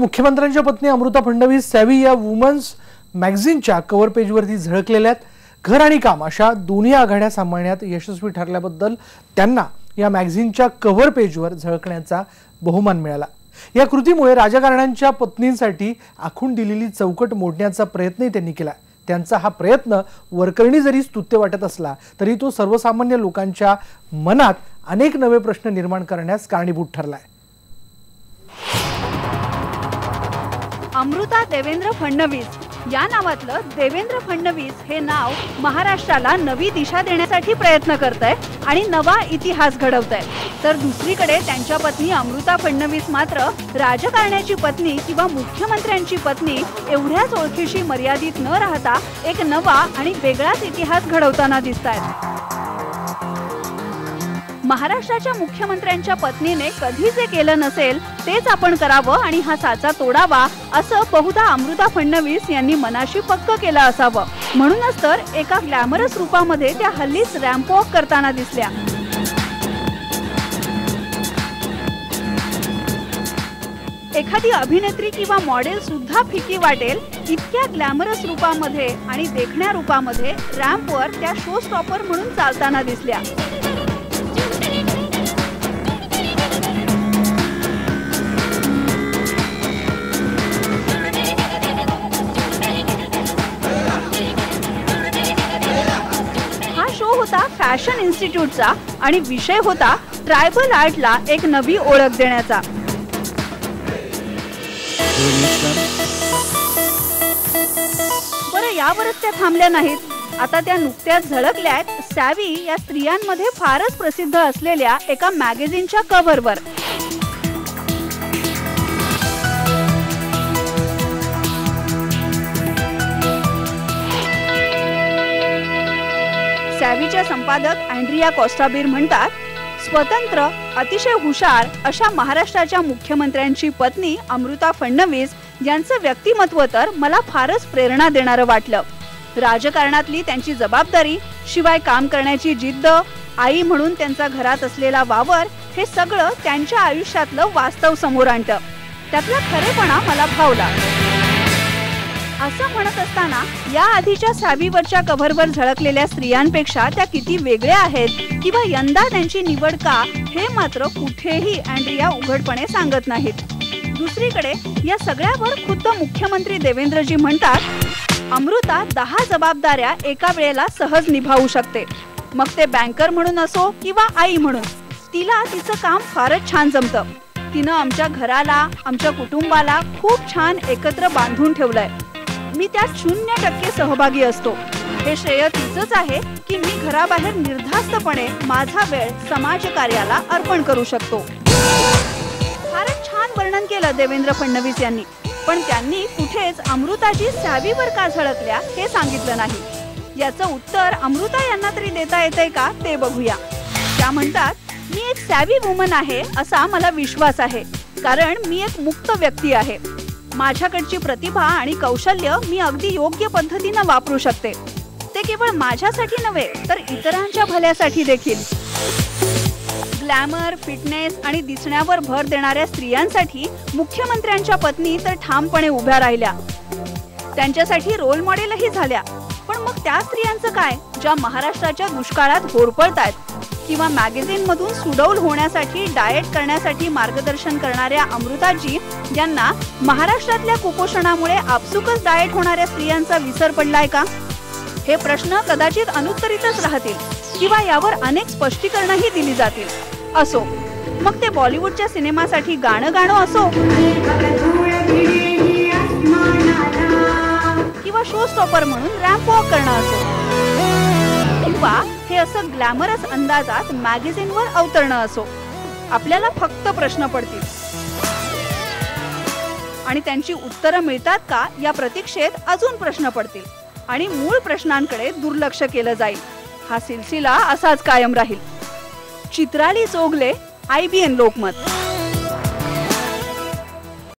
मुख्यमंत्र्यांच्या पत्नी अमृता फडणवीस सॅवी या वुमन्स मॅगझिनच्या कव्हर पेजवरती झळकलेल्या आहेत। घर आणि काम अशा दोन्ही आघाड्या सांभाळण्यात यशस्वी ठरल्याबद्दल त्यांना या मॅगझिनच्या कव्हर पेजवर झळकण्याचा बहुमान मिळाला। या कृतीमुळे राजकारण्यांच्या पत्नींसाठी आखून दिलेली चौकट मोडण्याचा प्रयत्नही त्यांनी केला। त्यांचा हा प्रयत्न वरकरणी जरी स्तुत्य वाटत असला तरी तो सर्वसामान्य लोकांच्या मनात अनेक नवे प्रश्न निर्माण करण्यास कारणीभूत ठरलाय। अमृता देवेंद्र फडणवीस या नावातलं देवेंद्र फडणवीस हे नाव महाराष्ट्राला नवी दिशा देण्यासाठी प्रयत्न करतंय आणि नवा इतिहास घडवतंय। तर दुसरीकडे त्यांच्या पत्नी अमृता फडणवीस मात्र राजकारण्याची पत्नी किंवा मुख्यमंत्र्यांची पत्नी एवढ्याच ओळखीशी मर्यादित न राहता एक नवा आणि वेगळाच इतिहास घडवताना दिसतायत। महाराष्ट्राच्या मुख्यमंत्र्यांच्या पत्नीने कधी जे केलं नसेल तेच आपण करावं आणि हा साचा तोडावा असं बहुधा अमृता फडणवीस यांनी मनाशी पक्क केलं असावं। म्हणूनच तर एका ग्लॅमरस रूपामध्ये त्या हल्लीच रॅम्प वॉक करताना दिसल्या। एखादी अभिनेत्री किंवा मॉडेल सुद्धा फिकी वाटेल इतक्या ग्लॅमरस रूपामध्ये आणि देखण्या रूपामध्ये रॅम्पवर त्या शो स्टॉपर म्हणून चालताना दिसल्या। फॅशन इन्स्टिट्यूटचा आणि विषय होता ट्रायबल आर्टला एक नवी ओळख देण्याचा। बरं यावरच त्या थांबल्या नाहीत। आता त्या नुकत्याच झळकल्यात सॅवी या स्त्रियांमध्ये फारच प्रसिद्ध असलेल्या एका मॅगझिनच्या कव्हरवर। सॅवीच्या संपादक अँड्रिया कोस्टाबीर म्हणतात, स्वतंत्र अतिशय हुशार अशा महाराष्ट्राच्या मुख्यमंत्र्यांची पत्नी अमृता फडणवीस यांचं व्यक्तिमत्व तर मला फारच प्रेरणा देणारं वाटलं। राजकारणातली त्यांची जबाबदारी, शिवाय काम करण्याची जिद्द, आई म्हणून त्यांचा घरात असलेला वावर हे सगळं त्यांच्या आयुष्यातलं वास्तव समोर आणतं। त्यातला खरेपणा मला भावला। असं म्हणत असताना या आधीच्या सॅवीवरच्या कव्हरवर झळकलेल्या स्त्रियांपेक्षा त्या किती वेगळ्या आहेत किंवा यंदा त्यांची निवड का हे मात्र कुठेही अँड्रिया उघडपणे सांगत नाहीत। दुसरीकडे या सगळ्यावर खुद्द मुख्यमंत्री देवेंद्रजी म्हणतात, अमृता 10 जबाबदाऱ्या एका वेळेला सहज निभावू शकते। मग ते बँकर म्हणून असो किंवा आई म्हणून, तिला तिचं काम फारच छान जमतं। तिनं आमच्या घराला, आमच्या कुटुंबाला खूप छान एकत्र बांधून ठेवलंय। मी त्यात 0% सहभागी असतो। हे श्रेय तिचंच आहे की मी घराबाहेर निर्धास्तपणे माझा वेळ समाजकार्याला अर्पण करू शकतो। फारच छान वर्णन केलं देवेंद्र फडणवीस यांनी, पण त्यांनी कुठेच अमृताची सॅवीवर का झळकल्या हे सांगितलं नाही। याचं उत्तर अमृता यांना तरी देता येतंय का ते बघूया। त्या म्हणतात, मी एक सॅवी वुमन आहे असा मला विश्वास आहे, कारण मी एक मुक्त व्यक्ती आहे। माझ्याकडची प्रतिभा आणि कौशल्य मी अगदी योग्य पद्धतीने वापरू शकते। ते केवळ माझ्यासाठी नव्हे तर इतरांच्या भल्यासाठी देखील। ग्लॅमर, फिटनेस आणि दिसण्यावर भर देणाऱ्या स्त्रियांसाठी मुख्यमंत्र्यांच्या पत्नी तर ठामपणे उभ्या राहिल्या, त्यांच्यासाठी रोल मॉडेलही झाल्या। पण मग त्या स्त्रियांचं काय ज्या महाराष्ट्राच्या दुष्काळात होरपळतायत किंवा मॅगझिन मधून सुडौल होण्यासाठी डाएट करण्यासाठी मार्गदर्शन करणाऱ्या अमृताजी यांना महाराष्ट्रातल्या कुपोषणामुळे आपसुकच डाएट होणाऱ्या स्त्रियांचा विसर पडलाय का? हे प्रश्न कदाचित अनुत्तरितच राहतील किंवा यावर अनेक स्पष्टीकरणही दिली जातील। असो, मग ते बॉलिवूडच्या सिनेमासाठी गाणं असो किंवा शो स्टॉपर म्हणून रॅम्प वॉक करणं असो, किंवा हे असं ग्लॅमरस अंदाजात मॅगझिनवर अवतरणं असो, आपल्याला फक्त प्रश्न पडतील आणि त्यांची उत्तरं मिळतात का या प्रतीक्षेत अजून प्रश्न पडतील आणि मूळ प्रश्नांकडे दुर्लक्ष केलं जाईल। हा सिलसिला असाच कायम राहील। चित्राली चोगले, IBN लोकमत।